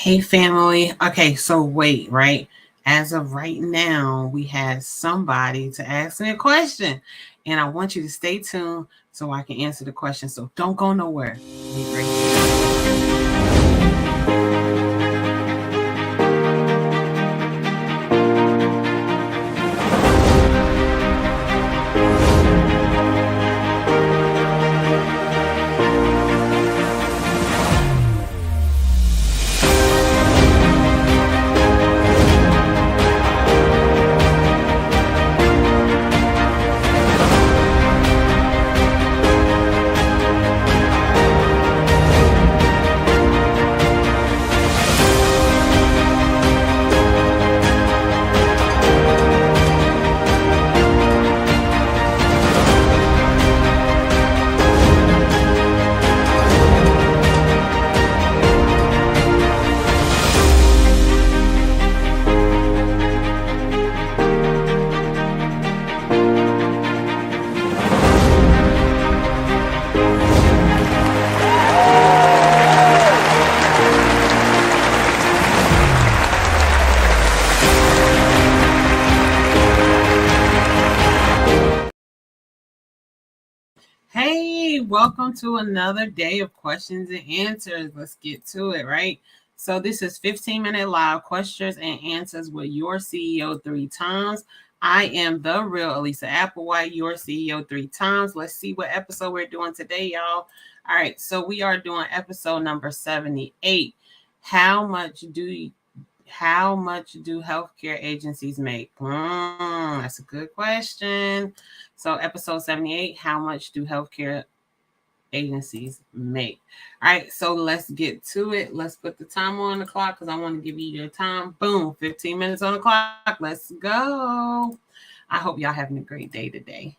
Hey, family. Okay, so wait, right? As of right now, we have somebody to ask me a question, and I want you to stay tuned so I can answer the question. So don't go nowhere. Be right here. Hey, welcome to another day of questions and answers. Let's get to it, right? So this is 15-minute live questions and answers with your CEO 3 times. I am the real Alisa Applewhite, your CEO 3 times. Let's see what episode we're doing today, y'all. All right, so we are doing episode number 78. How much do healthcare agencies make? That's a good question. So episode 78, how much do healthcare agencies make? All right, so let's get to it. Let's put the time on the clock because I want to give you your time. Boom, 15 minutes on the clock. Let's go. I hope y'all having a great day today.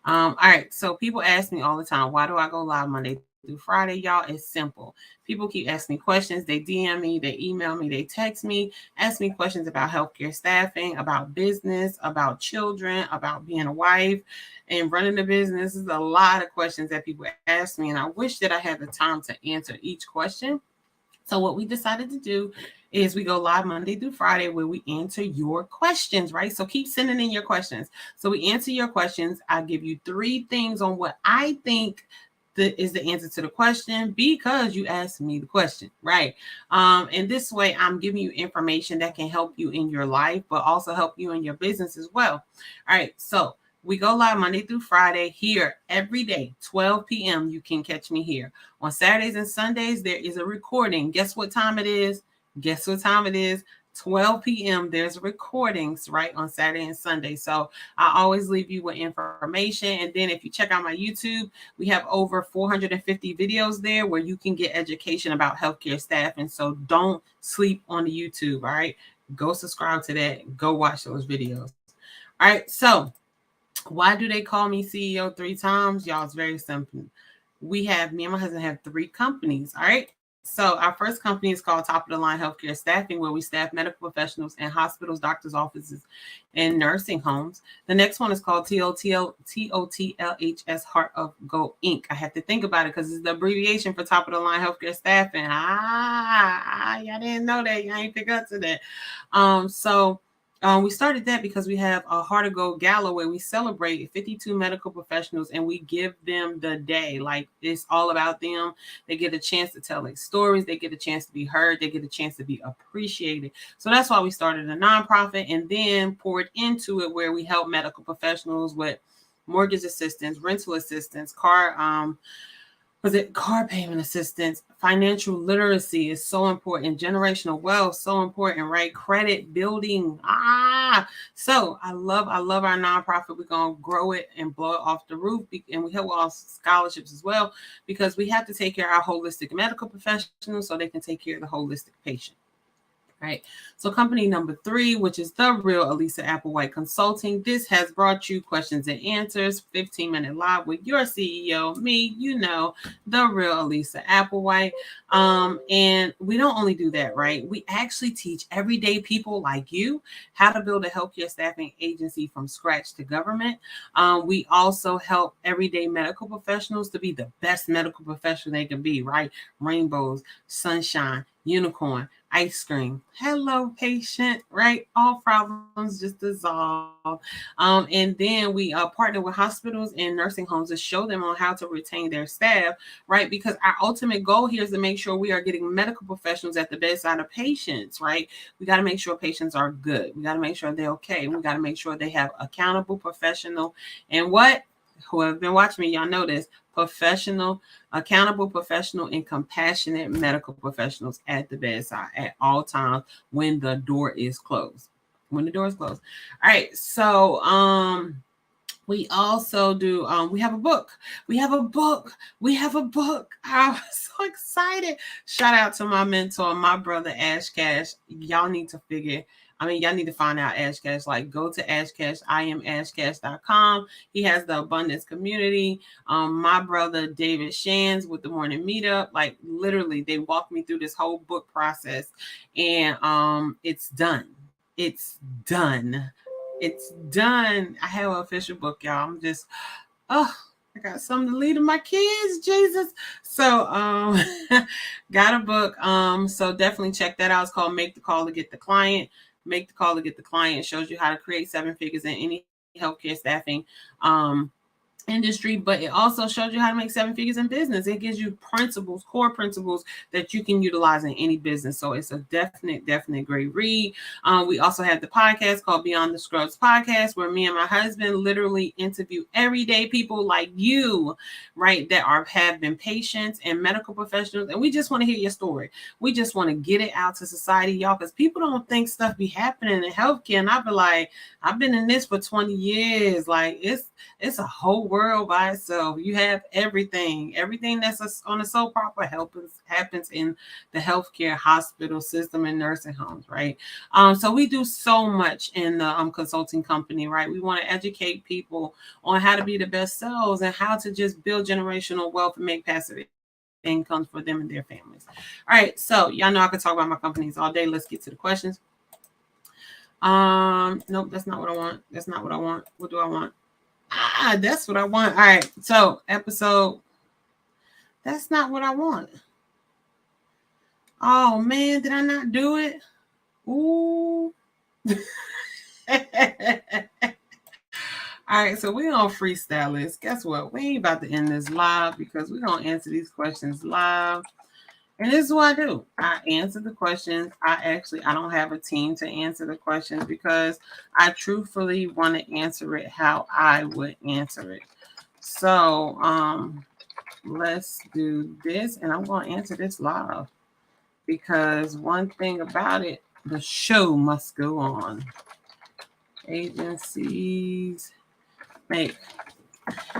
All right, so people ask me all the time, why do I go live Monday through Friday? Y'all, it's simple. People keep asking me questions. They DM me, they email me, they text me, ask me questions about healthcare staffing, about business, about children, about being a wife and running the business. There's a lot of questions that people ask me, and I wish that I had the time to answer each question. So what we decided to do is we go live Monday through Friday where we answer your questions, right? So keep sending in your questions. So we answer your questions. I give you 3 things on what I think is the answer to the question because you asked me the question, right? And this way I'm giving you information that can help you in your life, but also help you in your business as well. All right, so we go live Monday through Friday here every day, 12 p.m. You can catch me here. On Saturdays and Sundays, there is a recording. Guess what time it is? 12 p.m. There's recordings, right, on Saturday and Sunday. So I always leave you with information. And then if you check out my YouTube, we have over 450 videos there where you can get education about healthcare staff. And so don't sleep on the YouTube, all right? Go subscribe to that. Go watch those videos. All right, so why do they call me CEO 3 times? Y'all, it's very simple. Me and my husband have 3 companies. All right. So our first company is called Top of the Line Healthcare Staffing, where we staff medical professionals in hospitals, doctors' offices, and nursing homes. The next one is called TOTLHS Heart of Gold Inc. I had to think about it because it's the abbreviation for Top of the Line Healthcare Staffing. Y'all didn't know that. Y'all ain't pick up to that. We started that because we have a Heart of Gold Gala where we celebrate 52 medical professionals and we give them the day. Like, it's all about them. They get a chance to tell their stories. They get a chance to be heard. They get a chance to be appreciated. So that's why we started a nonprofit and then poured into it where we help medical professionals with mortgage assistance, rental assistance, car payment assistance. Financial literacy is so important. Generational wealth, so important, right? Credit building. So I love our nonprofit. We're going to grow it and blow it off the roof. And we help all scholarships as well, because we have to take care of our holistic medical professionals so they can take care of the holistic patient. Right. So company number 3, which is the real Alisa Applewhite Consulting. This has brought you questions and answers, 15-minute live with your CEO, me, the real Alisa Applewhite. And we don't only do that, right? We actually teach everyday people like you how to build a healthcare staffing agency from scratch to government. We also help everyday medical professionals to be the best medical professional they can be, right? Rainbows, sunshine, unicorn, ice cream. Hello, patient, right? All problems just dissolve. And then we partner with hospitals and nursing homes to show them on how to retain their staff, right? Because our ultimate goal here is to make sure we are getting medical professionals at the bedside of patients, right? We got to make sure patients are good. We got to make sure they're okay. We got to make sure they have accountable, professional, and what? Who have been watching me, y'all know this, professional, accountable, professional, and compassionate medical professionals at the bedside at all times when the door is closed. When the door is closed. All right. So, we also do, we have a book. We have a book. I'm so excited. Shout out to my mentor, my brother, Ash Cash. Y'all need to y'all need to find out Ash Cash. Like, go to Ash Cash, IamAshCash.com. He has the Abundance Community. My brother, David Shands with the Morning Meetup. Like, literally, they walked me through this whole book process. And it's done. It's done. It's done. I have an official book, y'all. I'm just, I got something to lead to my kids, Jesus. So, got a book. So definitely check that out. It's called Make the Call to Get the Client. Make the Call to Get the Client shows you how to create 7 figures in any healthcare staffing industry, but it also shows you how to make 7 figures in business. It gives you principles, core principles that you can utilize in any business. So it's a definite great read. We also have the podcast called Beyond the Scrubs Podcast, where me and my husband literally interview everyday people like you, right, that have been patients and medical professionals, and we just want to hear your story. We just want to get it out to society, y'all, because people don't think stuff be happening in healthcare. And I be like, I've been in this for 20 years. Like, it's a whole world by itself. You have everything that's on a soap opera happens in the healthcare hospital system and nursing homes, right? So we do so much in the consulting company, right? We want to educate people on how to be the best selves and how to just build generational wealth and make passive incomes for them and their families. All right, so y'all know I could talk about my companies all day. Let's get to the questions. Nope, that's not what I want. What do I want? That's what I want. All right. So episode. That's not what I want. Oh man, did I not do it? Ooh. All right, so we're gonna freestyle this. Guess what? We ain't about to end this live because we're gonna answer these questions live. And this is what I do. I answer the questions. I don't have a team to answer the questions because I truthfully want to answer it how I would answer it. So let's do this. And I'm going to answer this live because one thing about it, the show must go on. Agencies make.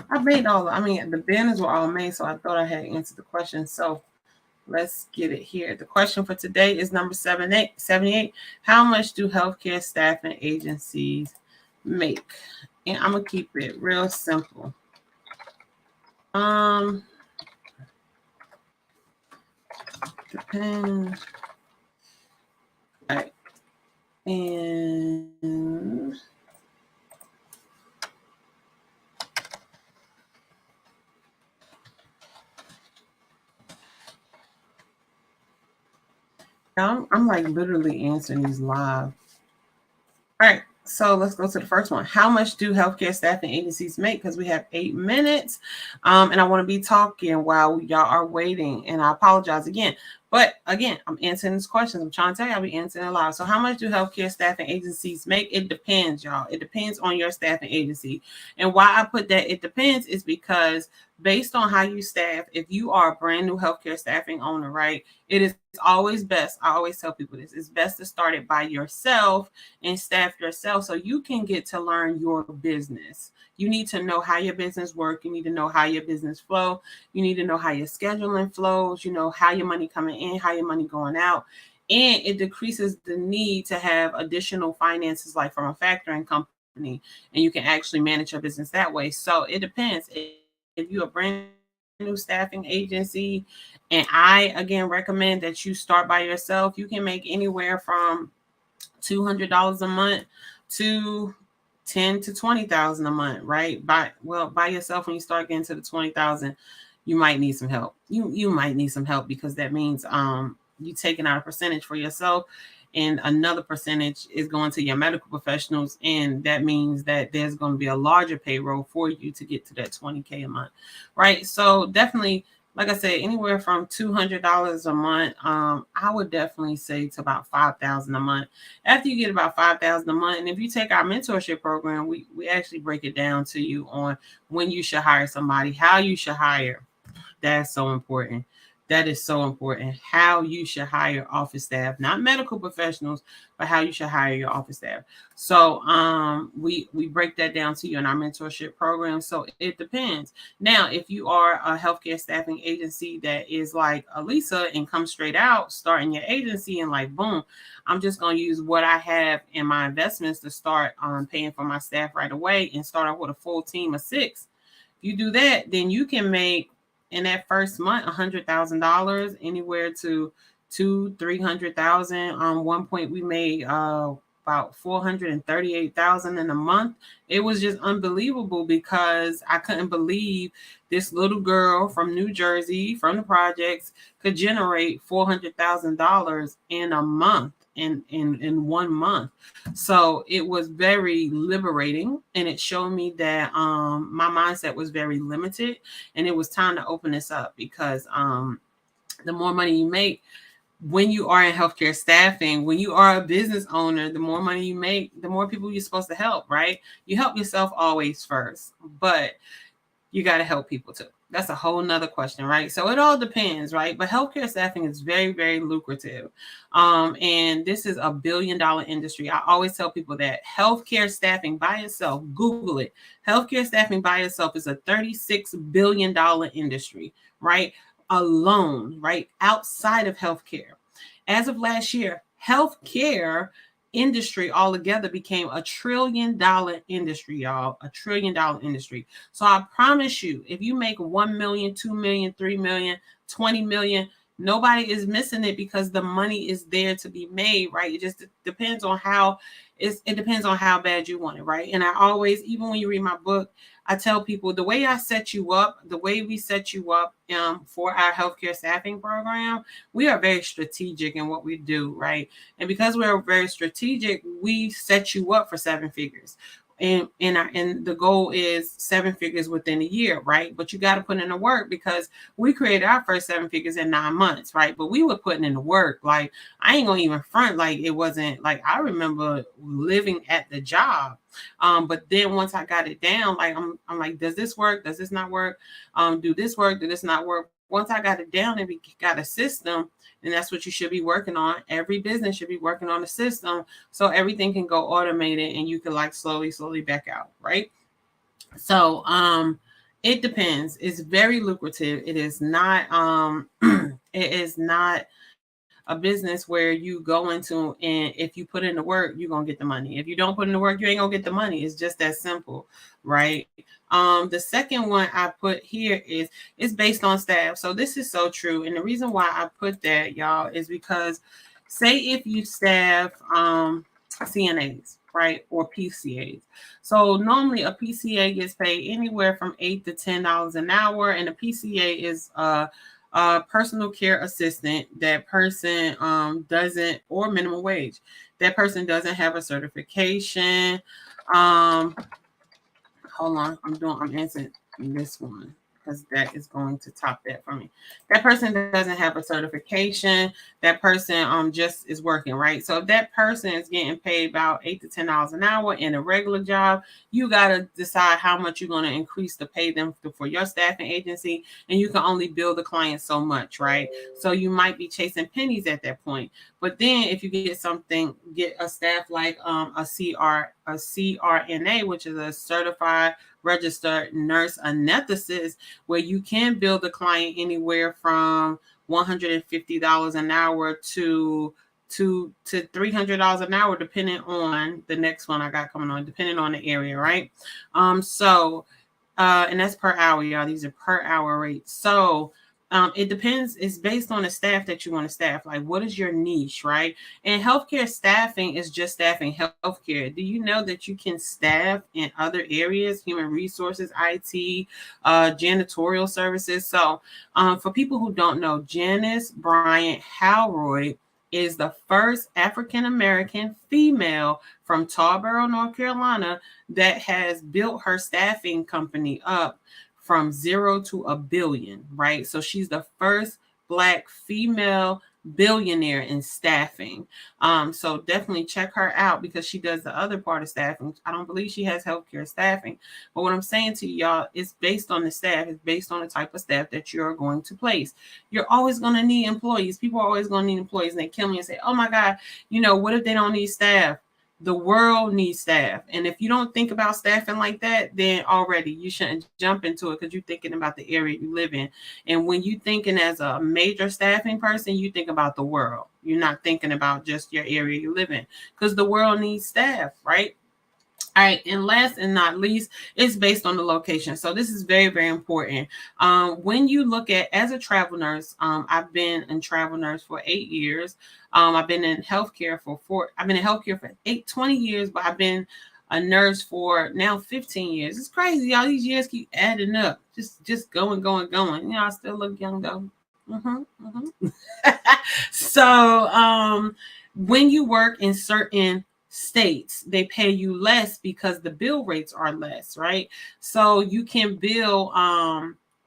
The banners were all made, so I thought I had answered the question. So let's get it here. The question for today is number 78. How much do healthcare staffing agencies make? And I'm going to keep it real simple. Depends. All right. And I'm like literally answering these live. All right, so let's go to the first one. How much do healthcare staffing agencies make? Because we have 8 minutes, and I want to be talking while y'all are waiting. And I apologize again. But again, I'm answering these questions. I'm trying to tell you, I'll be answering a lot. So how much do healthcare staffing agencies make? It depends, y'all. It depends on your staffing agency. And why I put that it depends is because based on how you staff, if you are a brand new healthcare staffing owner, right, it is always best. I always tell people this. It's best to start it by yourself and staff yourself so you can get to learn your business. You need to know how your business works. You need to know how your business flow. You need to know how your scheduling flows, how your money coming in, how your money going out. And it decreases the need to have additional finances like from a factoring company, and you can actually manage your business that way. So it depends. If you're a brand new staffing agency, and I again recommend that you start by yourself, you can make anywhere from $200 a month to 10 to 20,000 a month, right? By yourself, when you start getting to the 20,000, you might need some help. You might need some help, because that means you taking out a percentage for yourself, and another percentage is going to your medical professionals, and that means that there's going to be a larger payroll for you to get to that 20K a month, right? So definitely, like I said, anywhere from $200 a month, I would definitely say to about $5,000 a month. After you get about $5,000 a month, and if you take our mentorship program, we actually break it down to you on when you should hire somebody, how you should hire. That's so important. That is so important. How you should hire office staff, not medical professionals, but how you should hire your office staff. So we break that down to you in our mentorship program. So it depends. Now, if you are a healthcare staffing agency that is like Alisa and come straight out, starting your agency and like, boom, I'm just going to use what I have in my investments to start paying for my staff right away and start out with a full team of 6. If you do that, then you can make in that first month $100,000, anywhere to $200,000-300,000. One point we made about $438,000 in a month. It was just unbelievable, because I couldn't believe this little girl from New Jersey, from the projects, could generate $400,000 in a month. In 1 month. So it was very liberating, and it showed me that my mindset was very limited, and it was time to open this up, because the more money you make when you are in healthcare staffing, when you are a business owner, the more money you make, the more people you're supposed to help, right? You help yourself always first, but you got to help people too. That's a whole nother question, right? So it all depends, right? But healthcare staffing is very, very lucrative. And this is a $1 billion industry. I always tell people that healthcare staffing by itself, Google it. Healthcare staffing by itself is a $36 billion industry, right? Alone, right? Outside of healthcare. As of last year, healthcare industry altogether became a $1 trillion industry, y'all. $1 trillion industry. So I promise you, if you make 1 million, 2 million, 3 million, 20 million, nobody is missing it, because the money is there to be made, right? It just depends on how it depends on how bad you want it, right? And I always, even when you read my book, I tell people the way I set you up, the way we set you up for our healthcare staffing program, we are very strategic in what we do, right? And because we're very strategic, we set you up for 7 figures. And the goal is 7 figures within a year, right? But you got to put in the work, because we created our first 7 figures in 9 months, right? But we were putting in the work. Like, I ain't gonna even front, like it wasn't like, I remember living at the job. But then once I got it down, like I'm like, does this work? Does this not work? Do this work? Do this not work? Once I got it down and we got a system, and that's what you should be working on. Every business should be working on a system, so everything can go automated and you can like slowly back out, right? So it depends. It's very lucrative. It is not it is not a business where you go into, and if you put in the work, you're gonna get the money. If you don't put in the work, you ain't gonna get the money. It's just that simple, right? The second one I put here is based on staff. So this is so true. And the reason why I put that, y'all, is because say if you staff CNAs, right, or PCAs. So normally a PCA gets paid anywhere from $8 to $10 an hour, and a PCA is personal care assistant. That person doesn't, or minimum wage. That person doesn't have a certification. Hold on, I'm answering this one, because that is going to top that for me. That person doesn't have a certification. That person just is working, right? So if that person is getting paid about $8 to $10 an hour in a regular job, you got to decide how much you're going to increase to pay them for your staffing agency, and you can only bill the client so much, right? So you might be chasing pennies at that point. But then if you get a staff like a CRNA, which is a certified registered nurse anesthetist, where you can bill the client anywhere from $150 an hour to $300 an hour, depending on the next one I got coming on, depending on the area, right? So And that's per hour, y'all. These are per hour rates. So it depends. It's based on the staff that you want to staff. Like, what is your niche, right? And healthcare staffing is just staffing healthcare. Do you know that you can staff in other areas, human resources, IT, janitorial services? So for people who don't know, Janice Bryant Halroyd is the first African-American female from Tarboro, North Carolina, that has built her staffing company up from 0 to $1 billion, right? So she's the first Black female billionaire in staffing. So definitely check her out because she does the other part of staffing. I don't believe she has healthcare staffing, but what I'm saying to y'all, it's based on the staff. It's based on the type of staff that you're going to place. You're always going to need employees. People are always going to need employees, and they kill me and say, oh my God, what if they don't need staff? The world needs staff. And if you don't think about staffing like that, then already you shouldn't jump into it because you're thinking about the area you live in. And when you're thinking as a major staffing person, you think about the world. You're not thinking about just your area you live in because the world needs staff, right? All right, and last and not least, it's based on the location. So this is very, very important. When you look at, as a travel nurse, I've been in travel nurse for 8 years. I've been in healthcare for 20 years, but I've been a nurse for now 15 years. It's crazy, y'all. These years keep adding up. Just going. I still look young though. So when you work in certain states, they pay you less because the bill rates are less, right? So you can bill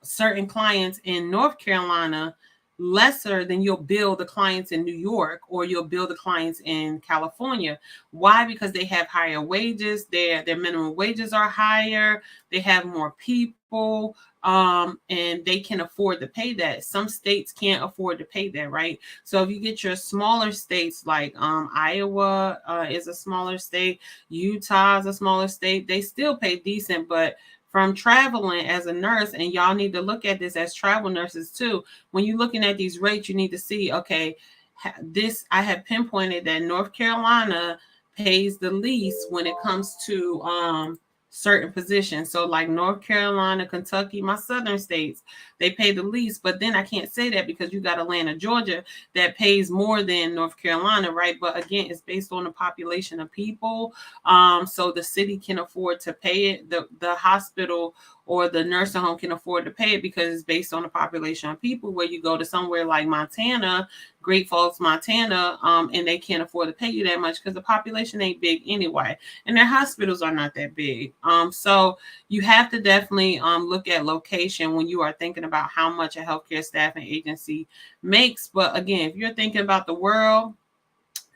certain clients in North Carolina lesser than you'll bill the clients in New York, or you'll bill the clients in California. Why? Because they have higher wages, their minimum wages are higher, they have more people, and they can afford to pay that. Some states can't afford to pay that, right? So if you get your smaller states like Iowa is a smaller state, Utah is a smaller state, they still pay decent, but from traveling as a nurse, and y'all need to look at this as travel nurses too. When you're looking at these rates, you need to see, okay, I have pinpointed that North Carolina pays the least when it comes to certain positions. So like North Carolina, Kentucky, my southern states, they pay the least. But then I can't say that because you got Atlanta, Georgia, that pays more than North Carolina, right? But again, it's based on the population of people. So the city can afford to pay it. The hospital or the nursing home can afford to pay it because it's based on the population of people. Where you go to somewhere like Montana, Great Falls, Montana, and they can't afford to pay you that much because the population ain't big anyway, and their hospitals are not that big. So you have to definitely look at location when you are thinking about how much a healthcare staffing agency makes. But again, if you're thinking about the world,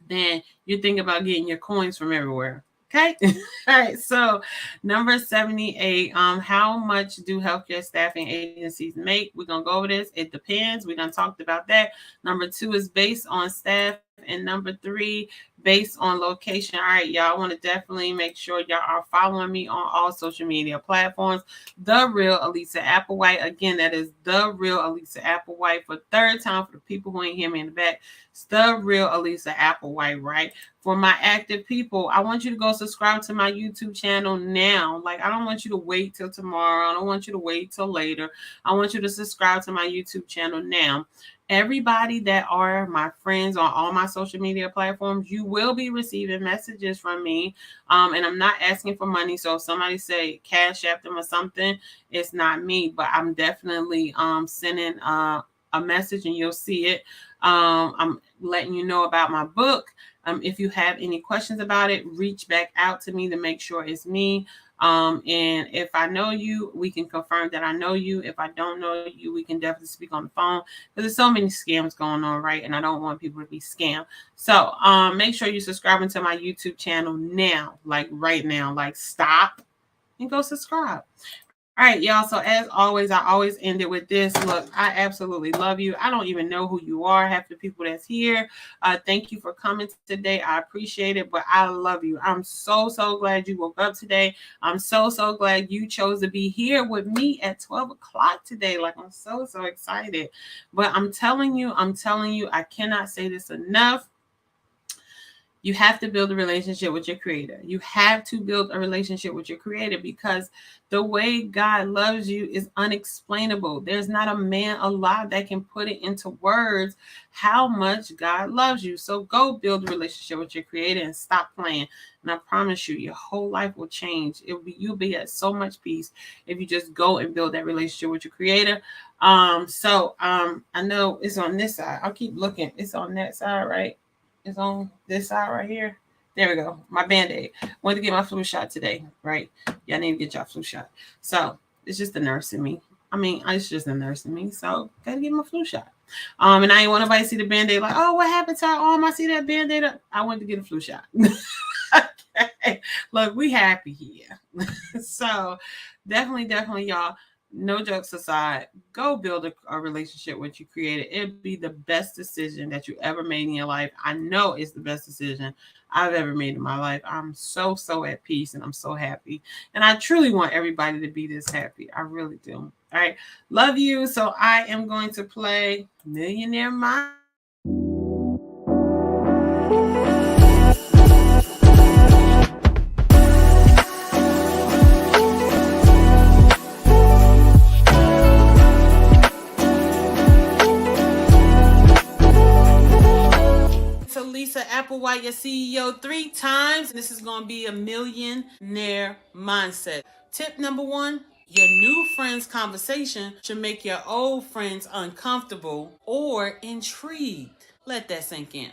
then you're thinking about getting your coins from everywhere. Okay. All right. So number 78, how much do healthcare staffing agencies make? We're going to go over this. It depends. We're going to talk about that. Number 2 is based on staff. And number 3, based on location. All right, y'all, I want to definitely make sure y'all are following me on all social media platforms. The Real Alisa Applewhite. Again, that is The Real Alisa Applewhite. For third time, for the people who ain't hear me in the back, it's The Real Alisa Applewhite, right? For my active people, I want you to go subscribe to my YouTube channel now. Like, I don't want you to wait till tomorrow. I don't want you to wait till later. I want you to subscribe to my YouTube channel now. Everybody that are my friends on all my social media platforms, you will be receiving messages from me. And I'm not asking for money. So if somebody say cash app them or something, it's not me, but I'm definitely sending a message and you'll see it. I'm letting you know about my book. If you have any questions about it, reach back out to me to make sure it's me. And if I know you, we can confirm that I know you. If I don't know you, we can definitely speak on the phone because there's so many scams going on, right? And I don't want people to be scammed. So make sure you're subscribing to my YouTube channel now, like right now, like stop and go subscribe. All right, y'all. So as always, I always end it with this. Look, I absolutely love you. I don't even know who you are, half the people that's here. Thank you for coming today. I appreciate it, but I love you. I'm so glad you woke up today. I'm so glad you chose to be here with me at 12 o'clock today. Like, I'm so excited. But I'm telling you, I cannot say this enough. You have to build a relationship with your creator. You have to build a relationship with your creator, because the way God loves you is unexplainable. There's not a man alive that can put it into words how much God loves you. So go build a relationship with your creator and stop playing. And I promise you, your whole life will change. You'll be at so much peace if you just go and build that relationship with your creator. I know it's on this side. I'll keep looking. It's on that side, right? It's on this side right here. There we go. My Band-Aid. Went to get my flu shot today, right? Y'all need to get your flu shot. So it's just the nurse in me. It's just the nurse in me. So gotta get my flu shot. And I ain't want nobody to see the Band-Aid like, oh, what happened to our arm? I see that Band-Aid up. I went to get a flu shot. Okay. Look, we happy here. So definitely, y'all. No jokes aside, go build a relationship with your creator. It'd be the best decision that you ever made in your life. I know it's the best decision I've ever made in my life. I'm so at peace and I'm so happy. And I truly want everybody to be this happy. I really do. All right. Love you. So I am going to play Millionaire Mindset. Alisa Applewhite, your CEO 3 times. This is going to be a millionaire mindset. Tip number 1, your new friends' conversation should make your old friends uncomfortable or intrigued. Let that sink in.